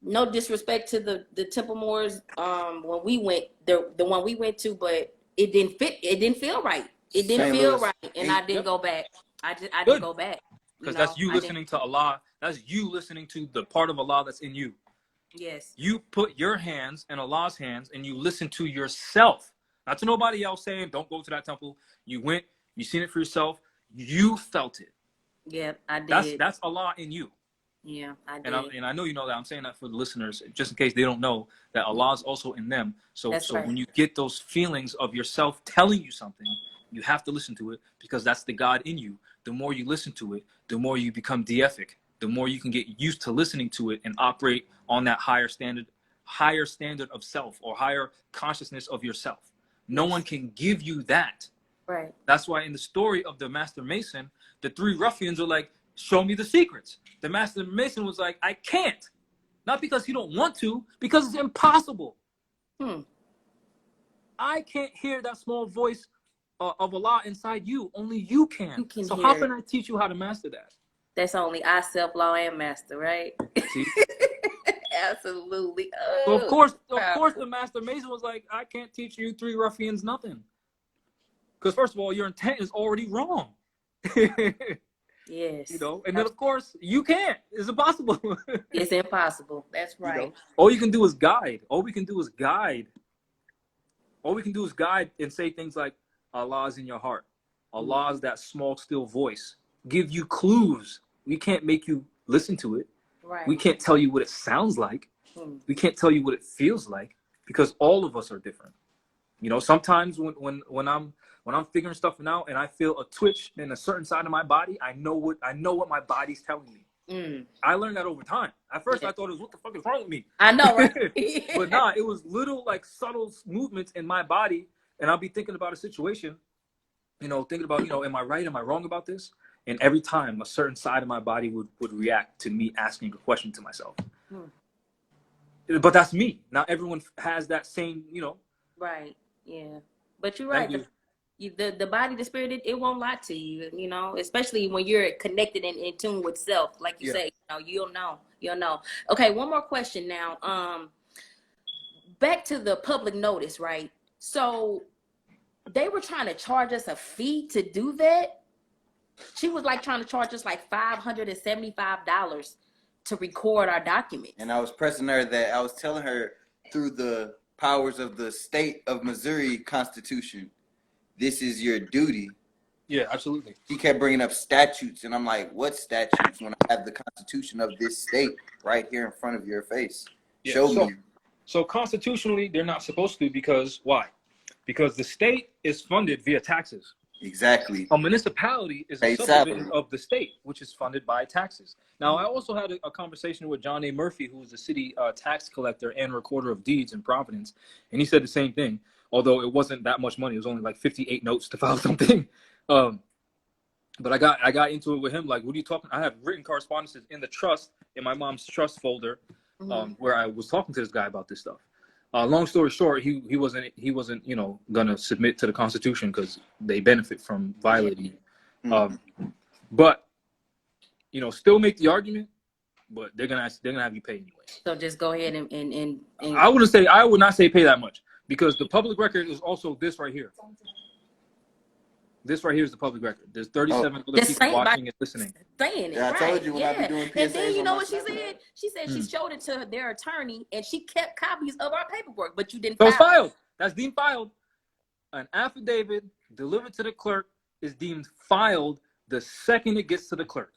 No disrespect to the Temple Moors, when we went, the one we went to, but it didn't fit, it didn't feel right. It didn't feel right. And I didn't go back. I didn't go back. Because that's you listening to Allah. That's you listening to the part of Allah that's in you. Yes. You put your hands in Allah's hands and you listen to yourself, not to nobody else saying, don't go to that temple. You went, you seen it for yourself. You felt it. Yeah, I did. That's Allah in you. Yeah, I did. And I know you know that. I'm saying that for the listeners, just in case they don't know that Allah is also in them. So when you get those feelings of yourself telling you something, you have to listen to it, because that's the God in you. The more you listen to it, the more you become deific. The more you can get used to listening to it and operate on that higher standard of self, or higher consciousness of yourself. No one can give you that. Right. That's why in the story of the Master Mason, the three ruffians are like, show me the secrets. The Master Mason was like, I can't. Not because he don't want to, because it's impossible. I can't hear that small voice of Allah inside you. Only you can. So how can I teach you how to master that? That's only I, self-law, and master, right? See? Absolutely. Oh, so of course, the Master Mason was like, I can't teach you three ruffians nothing. Because first of all, your intent is already wrong. Yes. You know, and then of course, you can't. It's impossible. It's impossible. That's right. You know? All you can do is guide. All we can do is guide. All we can do is guide and say things like, Allah is in your heart. Allah is that small, still voice. Give you clues. We can't make you listen to it. Right. We can't tell you what it sounds like. We can't tell you what it feels like, because all of us are different. You know, sometimes when I'm figuring stuff out and I feel a twitch in a certain side of my body, I know what my body's telling me. I learned that over time. At first I thought it was, what the fuck is wrong with me? I know, right? But nah, it was little like subtle movements in my body, and I'll be thinking about a situation, you know, thinking about, you know, am I right? Am I wrong about this? And every time a certain side of my body would react to me asking a question to myself. But that's me. Not everyone has that same, you know. Right. Yeah. But you're right. The body, the spirit, it won't lie to you, you know, especially when you're connected and in tune with self. Like you say, you know, you'll know. Okay, one more question now. Back to the public notice, right? So they were trying to charge us a fee to do that. She was like trying to charge us like $575 to record our documents. And I was pressing her that I was telling her, through the powers of the state of Missouri Constitution, this is your duty. Yeah, absolutely. He kept bringing up statutes, and I'm like, what statutes when I have the Constitution of this state right here in front of your face? Yeah, Show me. So constitutionally, they're not supposed to, because why? Because the state is funded via taxes. Exactly. A municipality is a subdivision of the state, which is funded by taxes. Now, I also had a conversation with John A. Murphy, who is the city tax collector and recorder of deeds in Providence, and he said the same thing, although it wasn't that much money. It was only like 58 notes to file something. But I got into it with him, like, what are you talking? I have written correspondences in the trust, in my mom's trust folder, where I was talking to this guy about this stuff. Long story short, he wasn't gonna submit to the Constitution because they benefit from violating it. But still make the argument, but they're gonna have you pay anyway. So just go ahead and I would not say pay that much, because the public record is also this right here. This right here is the public record. There's 37 other people watching and listening. Saying it, I told you when I be doing PSAs. And then you know what she said? She said she showed it to their attorney, and she kept copies of our paperwork, but you didn't file. So it's filed. That's deemed filed. An affidavit delivered to the clerk is deemed filed the second it gets to the clerk.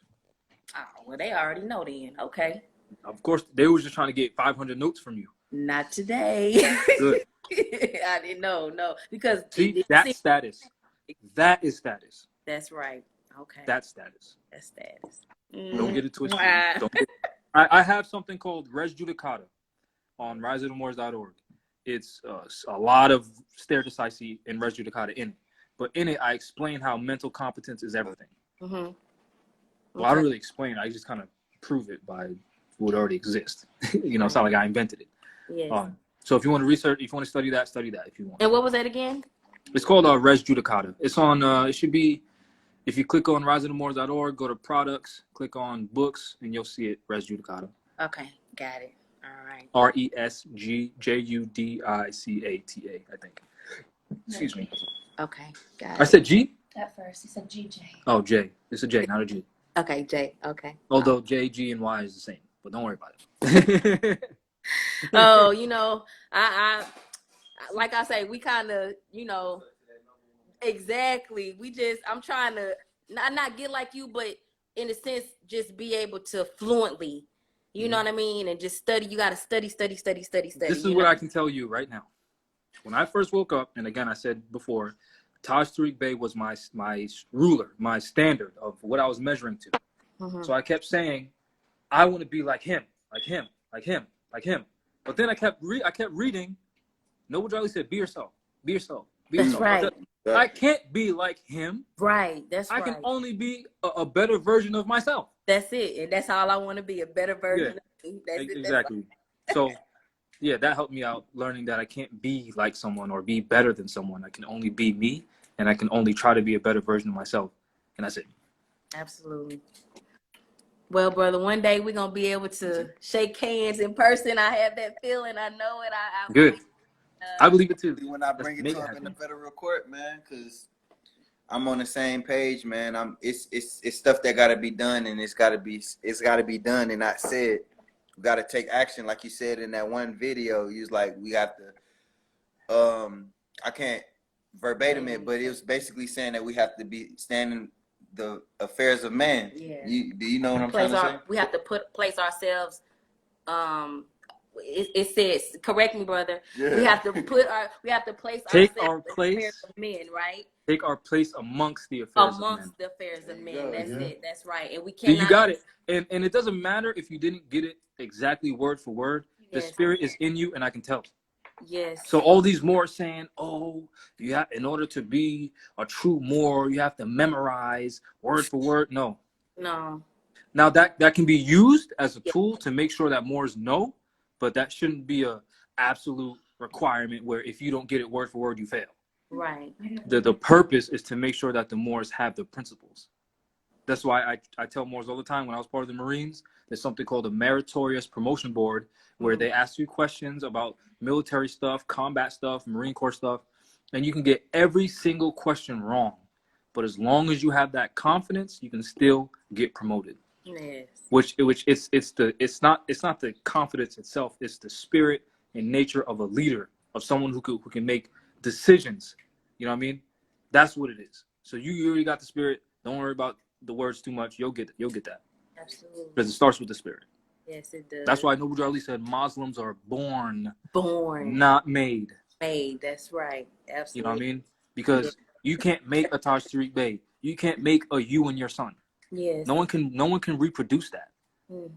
Oh, well, they already know then. Okay. Of course, they were just trying to get 500 notes from you. Not today. Good. I didn't know. No, because status. That is status. That's right. Okay. That's status. That's status. Don't get it twisted. I have something called res judicata on riseofthemoors.org. It's a lot of stare decisis and res judicata in it. But in it, I explain how mental competence is everything. Well, I don't really explain it. I just kind of prove it by what already exists. It's not like I invented it. Yes. So if you want to research, if you want to study that if you want. And what was that again? It's called res judicata. It's on, it should be, if you click on riseofthemoors.org, go to products, click on books, and you'll see it, res judicata. Okay, got it. All right. RESGJUDICATA, I think. Excuse me. Okay, got it. I said G? At first, he said GJ. Oh, J. It's a J, not a G. Okay, J. Okay. Although J, G, and Y is the same, but don't worry about it. I like I say, we kind of, exactly. I'm trying to not get like you, but in a sense, just be able to fluently, you know what I mean? And just study. You got to study. This is what I can tell you right now. When I first woke up, and again, I said before, Taj Tariq Bey was my ruler, my standard of what I was measuring to. So I kept saying, I want to be like him. But then I kept reading. Noble Jolly said, be yourself. That's right. I can't be like him. Right. That's right. I can only be a better version of myself. That's it. And that's all I want to be, a better version of me. That's exactly. It. So, that helped me out, learning that I can't be like someone or be better than someone. I can only be me, and I can only try to be a better version of myself. And that's it. Absolutely. Well, brother, one day we're going to be able to shake hands in person. I have that feeling. I know it. Good. I believe it too. When I bring it to him in the federal court, man, because I'm on the same page, man. It's stuff that gotta be done, and it's gotta be done and not said. We gotta take action, like you said in that one video. You was like, we have to. I can't verbatim it, but it was basically saying that we have to be standing the affairs of man. Yeah. Do you know what I'm trying to say? We have to place ourselves. It says, correct me, brother. Yeah. We have to place take ourselves our place, affairs of men, right? Take our place amongst the affairs of men. Amongst the affairs of men. That's it. That's right. And we can't. You got it. And it doesn't matter if you didn't get it exactly word for word. The spirit is in you, and I can tell. Yes. So all these Moors saying, in order to be a true Moor, you have to memorize word for word. No. Now that can be used as a tool to make sure that Moors know. But that shouldn't be a absolute requirement where if you don't get it word for word, you fail. Right. The purpose is to make sure that the Moors have the principles. That's why I tell Moors all the time, when I was part of the Marines, there's something called a meritorious promotion board where they ask you questions about military stuff, combat stuff, Marine Corps stuff, and you can get every single question wrong. But as long as you have that confidence, you can still get promoted. Yes. Which it's not the confidence itself, it's the spirit and nature of a leader, of someone who can make decisions. You know what I mean? That's what it is. So you already got the spirit. Don't worry about the words too much. You'll get that. Absolutely. Because it starts with the spirit. Yes, it does. That's why Noble Drew Ali said Muslims are born, not made. Made. That's right. Absolutely. You know what I mean? Because you can't make a Taj Tariq Bey. You can't make a you and your son. Yes. No one can reproduce that. Mm.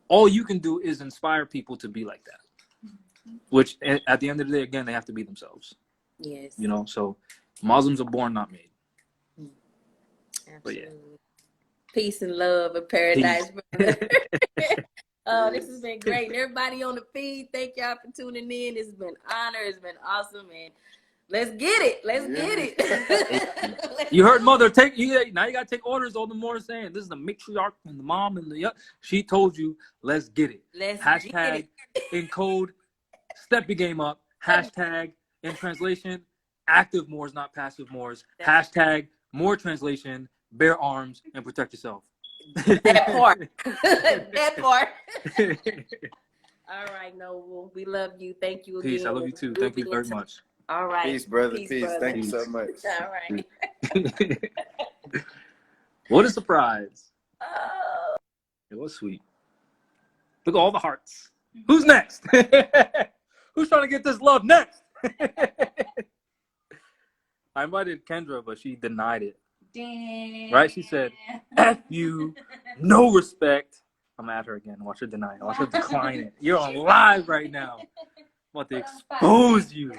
All you can do is inspire people to be like that. Which at the end of the day, again, they have to be themselves. Yes. You know, so Muslims are born, not made. Absolutely. But yeah. Peace and love and paradise. Oh, this has been great. And everybody on the feed, thank y'all for tuning in. It's been honor. It's been awesome. And let's get it. Let's get it. You heard mother now you gotta take orders. All the more saying this is the matriarch and the mom and the she told you let's get it. Hashtag in code, step your game up. Hashtag in translation, active Moors, not passive Moors. Hashtag more translation, bear arms and protect yourself. That part. That part. All right, Noble. We love you. Thank you again. Peace. I love you too. Thank you very much. All right. Peace, brother. Peace, Peace. brother. Thank you so much. All right. What a surprise. Oh. It was sweet. Look at all the hearts. Who's next? Who's trying to get this love next? I invited Kendra, but she denied it. Damn. Right? She said, F you, no respect. I'm at her again. Watch her deny it. Watch her decline it. You're on live right now. I'm about to expose you.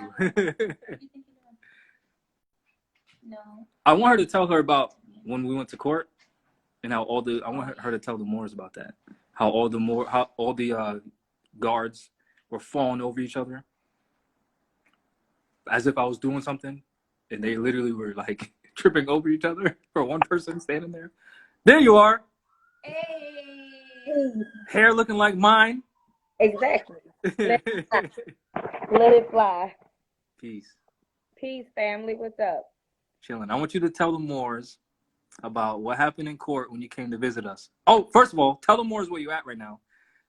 No. I want her to tell her about when we went to court and how I want her to tell the Moors about that. How all the guards were falling over each other as if I was doing something, and they literally were like tripping over each other for one person standing there. There you are. Hey. Hair looking like mine. Exactly. Let it fly. Peace. Peace, family. What's up? Chilling. I want you to tell the Moors about what happened in court when you came to visit us. Oh, first of all, tell the Moors where you at right now,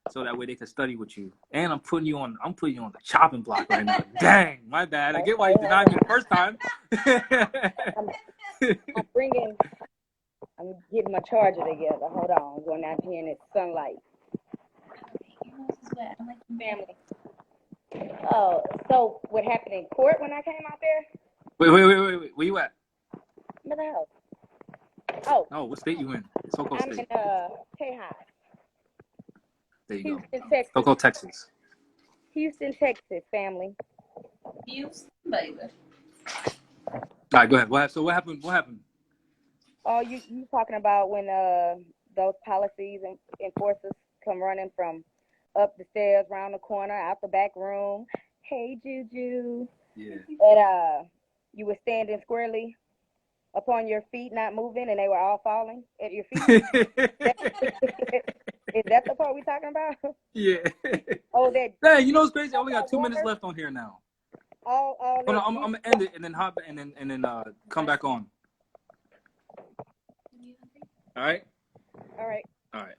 so that way they can study with you. And I'm putting you on the chopping block right now. Dang, my bad. I get why you denied me the first time. I'm getting my charger together. Hold on. I'm going out here in this sunlight. I'm like Family. Oh, so what happened in court when I came out there? Wait. Where you at? I'm at the house. Oh. No, what state you in? SoCo I'm State. in Tejas. There you Houston, go. Texas. SoCo, Texas. Houston, Texas, family. Houston, baby. All right, go ahead. What happened? Oh, you talking about when those policies and enforcers come running from up the stairs, around the corner, out the back room. Hey, Juju. Yeah. And you were standing squarely upon your feet, not moving, and they were all falling at your feet. Is that the part we're talking about? Yeah. Oh, that. Dang, you know what's crazy? I only got 2 minutes left on here now. All Hold on, I'm gonna end it and then hop and then come back on. All right. All right. All right.